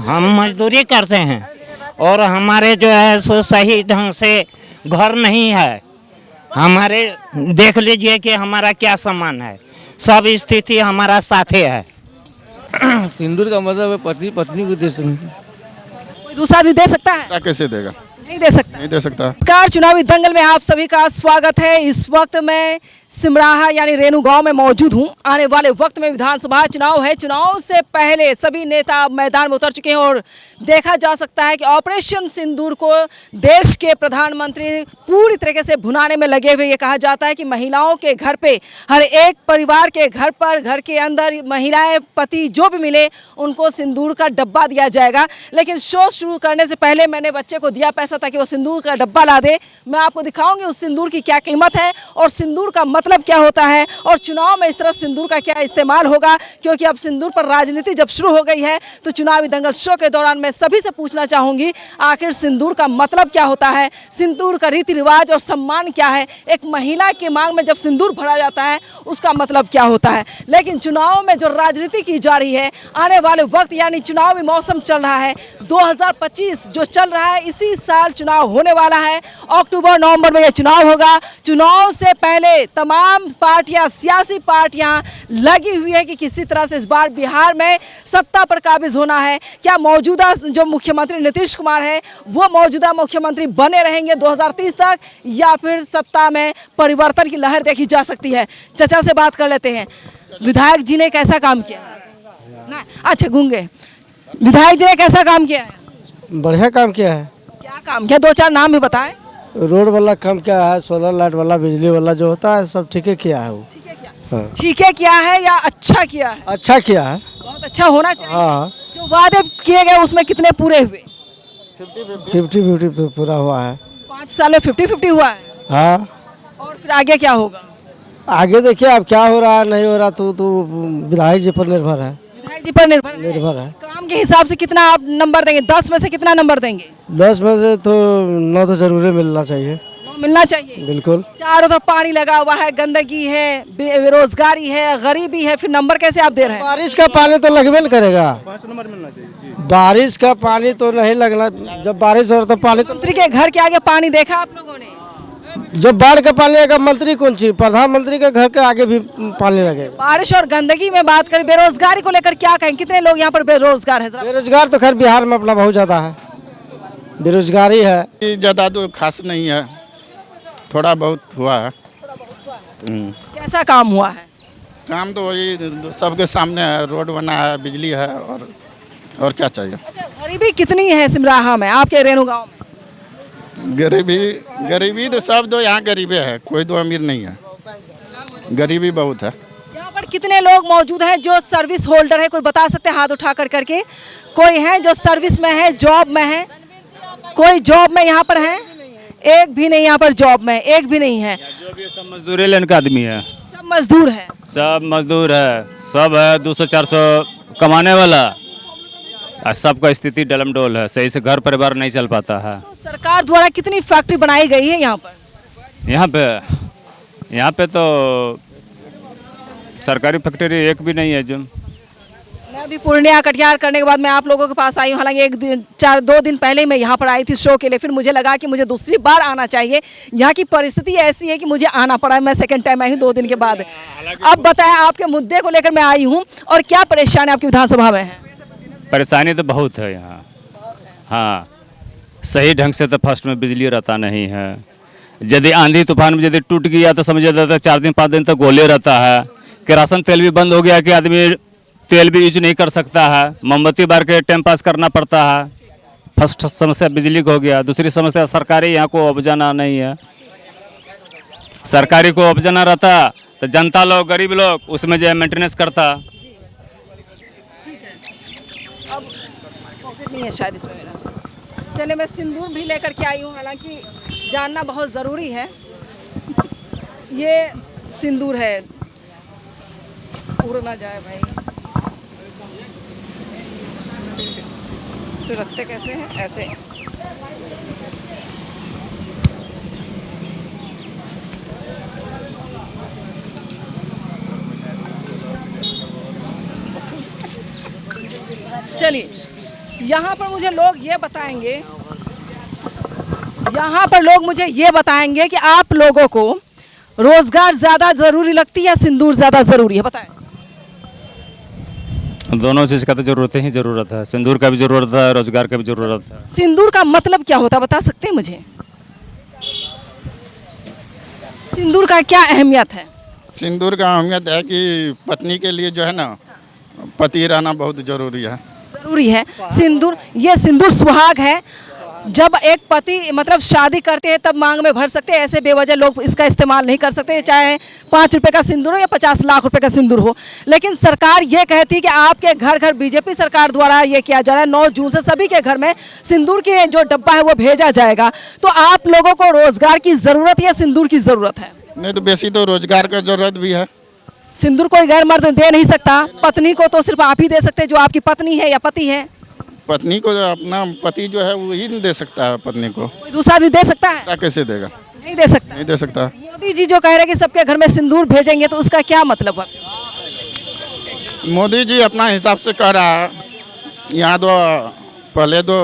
हम मजदूरी करते हैं और हमारे जो है सो सही ढंग से घर नहीं है। हमारे देख लीजिए कि हमारा क्या सामान है, सब स्थिति हमारा साथे है। सिंदूर का मतलब है पत्नी पत्नी को दे सकती। कोई दूसरा आदमी दे सकता है? कैसे देगा? नहीं दे सकता। नहीं दे सकता। नमस्कार, चुनावी दंगल में आप सभी का स्वागत है। इस वक्त मैं सिमराहा यानी रेणु गांव में मौजूद हूं। आने वाले वक्त में विधानसभा चुनाव है। चुनाव से पहले सभी नेता मैदान में उतर चुके हैं और देखा जा सकता है कि ऑपरेशन सिंदूर को देश के प्रधानमंत्री पूरी तरीके से भुनाने में लगे हुए। ये कहा जाता है कि महिलाओं के घर पे, हर एक परिवार के घर पर, घर के अंदर महिलाएं, पति जो भी मिले उनको सिंदूर का डब्बा दिया जाएगा। लेकिन शो शुरू करने से पहले मैंने बच्चे को दिया पैसा ताकि वो सिंदूर का डब्बा ला दे। मैं आपको दिखाऊंगी उस सिंदूर की क्या कीमत है और सिंदूर का मतलब क्या होता है और चुनाव में इस तरह सिंदूर का क्या इस्तेमाल होगा, क्योंकि अब सिंदूर पर राजनीति जब शुरू हो गई है तो चुनावी दंगल शो के दौरान मैं सभी से पूछना चाहूंगी आखिर सिंदूर का मतलब क्या होता है, सिंदूर का रीति रिवाज और सम्मान क्या है, एक महिला की मांग में जब सिंदूर भरा जाता है उसका मतलब क्या होता है। लेकिन चुनाव में जो राजनीति की जा रही है, आने वाले वक्त यानी चुनावी मौसम चल रहा है, 2025 जो चल रहा है, इसी साल चुनाव होने वाला है। अक्टूबर नवंबर में यह चुनाव होगा। चुनाव से पहले तमाम पार्टियां, सियासी पार्टियां लगी हुई है कि किसी तरह से इस बार बिहार में सत्ता पर काबिज होना है। क्या मौजूदा जो मुख्यमंत्री नीतीश कुमार है वो मौजूदा मुख्यमंत्री बने रहेंगे 2030 तक, या फिर सत्ता में परिवर्तन की लहर देखी जा सकती है। चाचा से बात कर लेते हैं। विधायक जी ने कैसा काम किया ना? अच्छा, गूंगे विधायक जी ने कैसा काम किया है? बढ़िया काम किया है। क्या काम किया? दो चार नाम भी बताएं। रोड वाला काम किया है, सोलर लाइट वाला, बिजली वाला जो होता है सब ठीक है किया है वो। हाँ। ठीक है किया है या अच्छा किया है? अच्छा किया है। बहुत अच्छा होना चाहिए। हाँ, जो वादे किए गए उसमें कितने पूरे हुए? 50-50 तो पूरा हुआ है। 5 साल में 50-50 हुआ है। हाँ, और फिर आगे क्या होगा? आगे देखिए अब क्या हो रहा है नहीं हो रहा तो विधायक जी पर निर्भर है। विधायक जी पर निर्भर है। काम के हिसाब से कितना आप नंबर देंगे? 10 में से कितना नंबर देंगे? 10 में से तो 9 तो जरूर मिलना चाहिए। 9 मिलना चाहिए। बिल्कुल। चारों तरफ पानी लगा हुआ है, गंदगी है, बेरोजगारी है, गरीबी है, फिर नंबर कैसे आप दे रहे हैं? बारिश का पानी तो लगभग नहीं करेगा। 5 नंबर मिलना चाहिए। बारिश का पानी तो नहीं लगना, जब बारिश हो रहा तो पानी तो। मंत्री के घर के आगे पानी देखा आप लोगों ने? जब बाढ़ का पानी आएगा मंत्री कौन सी, प्रधानमंत्री के घर के आगे भी पानी लगेगा। बारिश और गंदगी में बात करें, बेरोजगारी को लेकर क्या कहें? कितने लोग यहाँ पर बेरोजगार हैं? बेरोजगार तो खैर बिहार में अपना बहुत ज्यादा है, बेरोजगारी है। ज़्यादा तो खास नहीं है, थोड़ा बहुत हुआ है। कैसा काम हुआ है? काम तो वही सबके सामने है, रोड बना है, बिजली है और क्या चाहिए। अच्छा, गरीबी कितनी है सिमराहा में, आपके रेणु गाँव में? गरीबी तो सब दो यहाँ गरीबे है, कोई तो अमीर नहीं है, गरीबी बहुत है। यहाँ पर कितने लोग मौजूद हैं जो सर्विस होल्डर है? कोई बता सकते हैं हाथ उठा कर करके? कोई है जो सर्विस में है, जॉब में है? कोई जॉब में यहाँ पर है? एक भी नहीं यहाँ पर जॉब में, एक भी नहीं है। जो भी सब मजदूरी लेने का आदमी है, सब मजदूर है। सब मजदूर है, सब है 200-400 कमाने वाला। सबका स्थिति डलमडोल है, सही से घर परिवार नहीं चल पाता है। तो सरकार द्वारा कितनी फैक्ट्री बनाई गई है यहाँ पर? यहाँ पे तो सरकारी फैक्ट्री एक भी नहीं है। जो मैं अभी पूर्णिया कटिहार करने के बाद मैं आप लोगों के पास आई हूँ। हालांकि 2 दिन पहले ही मैं यहाँ पर आई थी शो के लिए, फिर मुझे लगा कि मुझे दूसरी बार आना चाहिए। यहाँ की परिस्थिति ऐसी है कि मुझे आना पड़ा है। मैं सेकंड टाइम आई हूँ 2 दिन के बाद। अब बताएं, आपके मुद्दे को लेकर मैं आई हूँ और क्या परेशानी आपकी विधानसभा में है? परेशानी तो बहुत है यहाँ। हाँ, सही ढंग से तो फर्स्ट में बिजली रहता नहीं है। यदि आंधी तूफान में यदि टूट गया तो समझ जाता है 4 दिन 5 दिन तक गोले रहता है। केरासन तेल भी बंद हो गया कि आदमी तेल भी यूज नहीं कर सकता है, मोमबत्ती बार के टाइम पास करना पड़ता है। फर्स्ट समस्या बिजली को हो गया। दूसरी समस्या सरकारी यहाँ को उपजाना नहीं है। सरकारी को उपजाना रहता तो जनता लोग, गरीब लोग उसमें जो है मेंटेनेंस करता। अब पॉकेट नहीं है शायद इसमें मेरा। चलिए, मैं सिंदूर भी लेकर के आई हूँ, हालांकि जानना बहुत ज़रूरी है। ये सिंदूर है, उड़ ना जाए भाई। तो रखते कैसे हैं? ऐसे। चलिए, यहाँ पर मुझे लोग ये बताएंगे, यहाँ पर लोग मुझे ये बताएंगे कि आप लोगों को रोजगार ज्यादा जरूरी लगती है या सिंदूर ज्यादा जरूरी है, बताएं। दोनों चीज़ का तो ज़रूरत ही ज़रूरत है। सिंदूर का भी ज़रूरत है, रोजगार का भी ज़रूरत है। सिंदूर का मतलब क्या होता है, बता सकते हैं मुझे? सिंदूर का क्या अहमियत है? सिंदूर का अहमियत है कि पत्नी के लिए जो है ना, पति रहना बहुत ज़रूरी है। जरूरी है सिंदूर। ये सिंदूर सुहाग है। जब एक पति मतलब शादी करते हैं तब मांग में भर सकते हैं, ऐसे बेवजह लोग इसका इस्तेमाल नहीं कर सकते, चाहे 5 रुपए का सिंदूर हो या 50 लाख रुपए का सिंदूर हो। लेकिन सरकार ये कहती है कि आपके घर घर बीजेपी सरकार द्वारा ये किया जा रहा है, 9 जून से सभी के घर में सिंदूर के जो डब्बा है वो भेजा जाएगा। तो आप लोगों को रोजगार की ज़रूरत है या सिंदूर की ज़रूरत है? नहीं तो बेसी तो रोजगार का ज़रूरत भी है। सिंदूर कोई गैर मर्द दे नहीं सकता, पत्नी को तो सिर्फ आप ही दे सकते हैं, जो आपकी पत्नी है या पति है। पत्नी को अपना पति जो है वही नहीं दे सकता है पत्नी को। कोई दूसरा आदमी दे सकता है? कैसे देगा? नहीं दे सकता। नहीं दे सकता। मोदी जी जो कह रहे हैं कि सबके घर में सिंदूर भेजेंगे, तो उसका क्या मतलब है? मोदी जी अपना हिसाब से कह रहा है। यहाँ तो पहले तो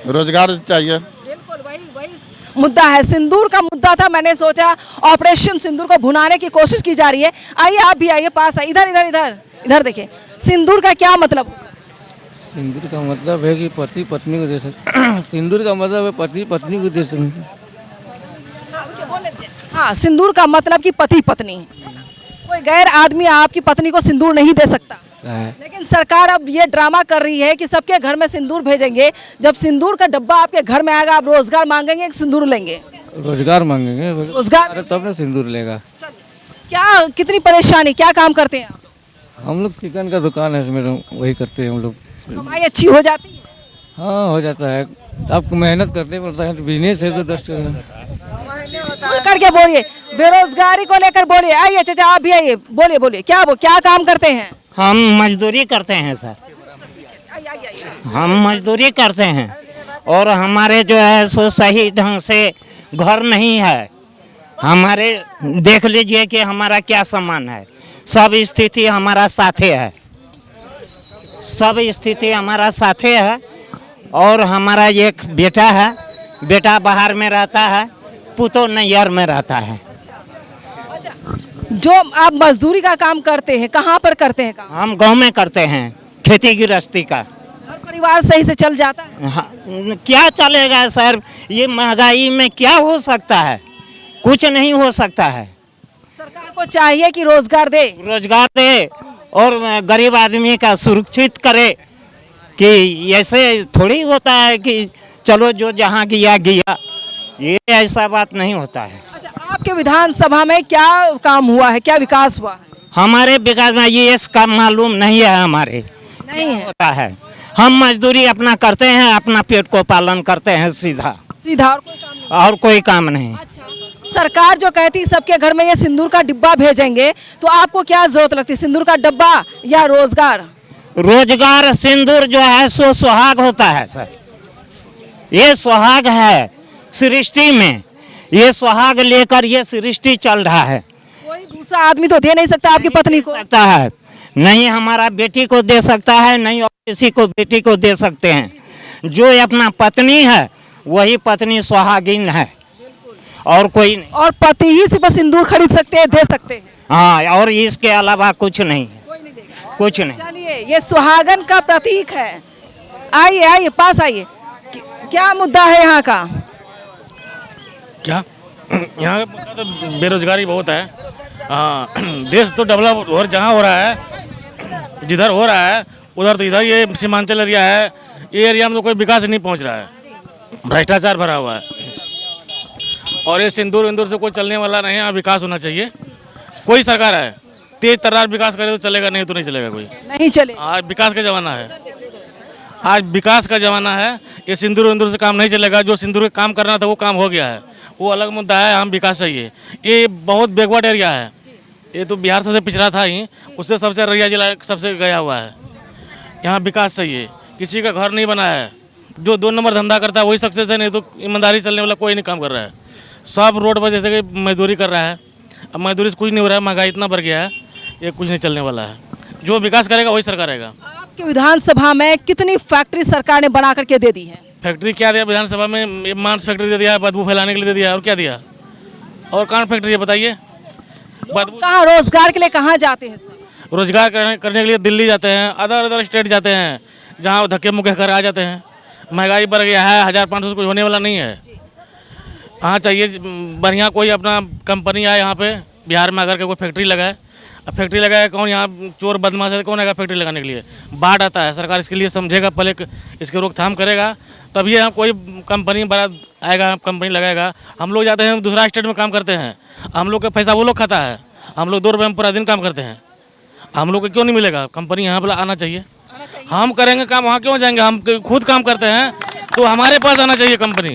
रोजगार चाहिए। बिल्कुल वही मुद्दा है, सिंदूर का मुद्दा था। मैंने सोचा ऑपरेशन सिंदूर को भुनाने की कोशिश की जा रही है। आइए आप भी आइए, पास आइए, इधर इधर इधर इधर देखिए। सिंदूर का क्या मतलब? सिंदूर का मतलब है कि पति पत्नी को दे सकते। सिंदूर का मतलब है पति पत्नी को दे सकते। हाँ, सिंदूर का मतलब कि पति पत्नी। कोई गैर आदमी आपकी पत्नी को सिंदूर नहीं दे सकता। लेकिन सरकार अब ये ड्रामा कर रही है कि सबके घर में सिंदूर भेजेंगे। जब सिंदूर का डब्बा आपके घर में आएगा, आप रोजगार मांगेंगे कि सिंदूर लेंगे? रोजगार मांगेंगे। रोजगार तब ना सिंदूर लेगा। क्या कितनी परेशानी, क्या काम करते हैं आप? हम लोग चिकन का दुकान है, इसमें वही करते हैं हम लोग। कमाई अच्छी हो जाती है? हाँ हो जाता है, आपको मेहनत करने पड़ता है। तो बिजनेस है तो 10 करके बोलिए, बेरोजगारी को लेकर बोलिए। आइए चाचा, आप भी आइए, बोलिए बोलिए, क्या काम करते हैं? हम मजदूरी करते हैं सर, हम मजदूरी करते हैं और हमारे जो है सो सही ढंग से घर नहीं है। हमारे देख लीजिए कि हमारा क्या सामान है, सब स्थिति हमारा साथे है, सब स्थिति हमारा साथे है। और हमारा एक बेटा है, बेटा बाहर में रहता है, पुतो नैयर में रहता है। जो आप मजदूरी का काम करते हैं, कहाँ पर करते हैं काम? हम गांव में करते हैं, खेती गृहस्थी का। हर परिवार सही से चल जाता है? हाँ, क्या चलेगा सर, ये महंगाई में क्या हो सकता है? कुछ नहीं हो सकता है। सरकार को चाहिए कि रोजगार दे और गरीब आदमी का सुरक्षित करे। कि ऐसे थोड़ी होता है कि चलो जो जहाँ गया गया, ये ऐसा बात नहीं होता है। अच्छा, आपके विधानसभा में क्या काम हुआ है, क्या विकास हुआ है? हमारे विकास में ये इसका मालूम नहीं है, हमारे नहीं है होता है। हम मजदूरी अपना करते हैं, अपना पेट को पालन करते हैं सीधा सीधा, और कोई काम नहीं। और कोई काम नहीं। अच्छा, सरकार जो कहती है सबके घर में ये सिंदूर का डिब्बा भेजेंगे, तो आपको क्या जरूरत लगती है, सिंदूर का डब्बा या रोजगार? रोजगार, सिंदूर जो है सो सुहाग होता है सर, ये सुहाग है सृष्टि में, ये सुहाग लेकर ये सृष्टि चल रहा है। कोई दूसरा आदमी तो दे नहीं सकता आपकी पत्नी को? सकता है नहीं, हमारा बेटी को दे सकता है नहीं, और किसी को बेटी को दे सकते हैं। जो अपना पत्नी है वही पत्नी सुहागिन है, और कोई नहीं। और पति ही सिर्फ सिंदूर खरीद सकते हैं, दे सकते हैं? हाँ, और इसके अलावा कुछ नहीं, कुछ नहीं। चलिए, ये सुहागन का प्रतीक है। आइए आइए, पास आइए। क्या मुद्दा है यहाँ का? क्या यहाँ का मुद्दा तो बेरोजगारी बहुत है। हाँ, देश तो डेवलप और जहाँ हो रहा है, जिधर हो रहा है उधर तो इधर ये सीमांचल एरिया है, ये एरिया में तो कोई विकास नहीं पहुँच रहा है, भ्रष्टाचार भरा हुआ है। और ये सिंदूर विंदूर से कोई चलने वाला नहीं है। यहाँ विकास होना चाहिए। कोई सरकार है तेज तर्रार विकास करे तो चलेगा, नहीं तो नहीं चलेगा, कोई नहीं चले। आज विकास का ज़माना है, आज विकास का ज़माना है। ये सिंदूर विंदूर से काम नहीं चलेगा। जो सिंदूर का काम करना था वो काम हो गया है, वो अलग मुद्दा है। हम विकास चाहिए। ये बहुत बैकवर्ड एरिया है, ये तो बिहार सबसे पिछड़ा था ही, उससे सबसे अररिया जिला सबसे गया हुआ है। यहाँ विकास चाहिए। किसी का घर नहीं बना है, जो 2 नंबर धंधा करता है वही सक्सेस है, नहीं तो ईमानदारी चलने वाला कोई नहीं काम कर रहा है। सब रोड पर जैसे कि मजदूरी कर रहा है। अब मजदूरी से कुछ नहीं हो रहा है, महंगाई इतना बढ़ गया है, ये कुछ नहीं चलने वाला है। जो विकास करेगा वही सरकार रहेगा। आप आपके विधानसभा में कितनी फैक्ट्री सरकार ने बना करके दे दी है? फैक्ट्री क्या दिया विधानसभा में? मांस फैक्ट्री दे दिया, बदबू फैलाने के लिए दे दिया, और क्या दिया? और कौन फैक्ट्री है बताइए? बदबू कहाँ रोजगार के लिए कहाँ जाते हैं सब? रोजगार करने के लिए दिल्ली जाते हैं, अदर स्टेट जाते हैं, जहाँ धक्के मुक्के कर आ जाते हैं। महंगाई बढ़ गया है, 1500 से कुछ होने वाला नहीं है। हाँ चाहिए बढ़िया कोई अपना कंपनी आए यहाँ पे बिहार में आकर के कोई फैक्ट्री लगाए। अब फैक्ट्री लगाए कौन? यहाँ चोर बदमाश है, कौन आएगा फैक्ट्री लगाने के लिए? बाढ़ आता है, सरकार इसके लिए समझेगा, पहले इसके रोकथाम करेगा, तभी यहाँ कोई कंपनी बड़ा आएगा, कंपनी लगाएगा। हम लोग जाते हैं दूसरा स्टेट में काम करते हैं, हम लोग का पैसा वो लोग खाता है, हम लोग 2 रुपये में पूरा दिन काम करते हैं। हम लोग को क्यों नहीं मिलेगा? कंपनी यहाँ पर आना चाहिए। हम करेंगे काम, वहाँ क्यों जाएंगे? हम खुद काम करते हैं तो हमारे पास आना चाहिए कंपनी।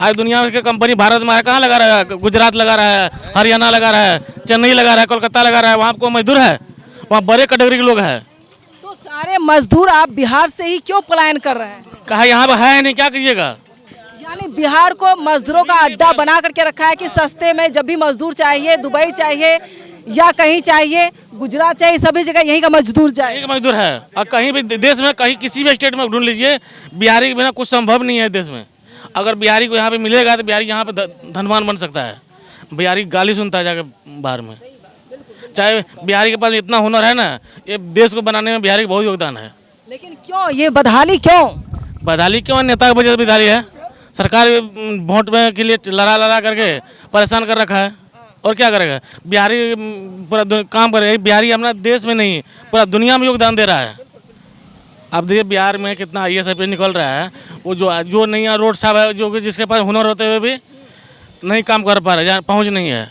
आज दुनिया में कंपनी भारत में है, कहाँ लगा रहा है? गुजरात लगा रहा है, हरियाणा लगा रहा है, चेन्नई लगा रहा है, कोलकाता लगा रहा है। वहाँ को मजदूर है, वहाँ बड़े कैटेगरी के लोग हैं। तो सारे मजदूर आप बिहार से ही क्यों पलायन कर रहे हैं? कहा यहाँ पर है नहीं, क्या कीजिएगा? यानी बिहार को मजदूरों का अड्डा बना करके रखा है कि सस्ते में जब भी मजदूर चाहिए, दुबई चाहिए या कहीं चाहिए, गुजरात चाहिए, सभी जगह यहीं का मजदूर चाहिए। एक मजदूर है, और कहीं भी देश में, कहीं किसी भी स्टेट में ढूंढ लीजिए, बिहारी के बिना कुछ संभव नहीं है देश में। अगर बिहारी को यहाँ पे मिलेगा तो बिहारी यहाँ पे धनवान बन सकता है। बिहारी गाली सुनता है जाके बाहर में। चाहे बिहारी के पास इतना हुनर है ना, ये देश को बनाने में बिहारी का बहुत योगदान है। लेकिन क्यों ये बदहाली क्यों? बदहाली क्यों? नेता की वजह से बदहाली है। सरकार वोट में के लिए लड़ा करके परेशान कर रखा है, और क्या करेगा? बिहारी पूरा काम करेगा। बिहारी अपना देश में नहीं, पूरा दुनिया में योगदान दे रहा है। अब देखिए बिहार में कितना IAS निकल रहा है, वो जो नहीं है रोड साहब है, जो कि जिसके पास हुनर होते हुए भी नहीं काम कर पा रहे, पहुँच नहीं है।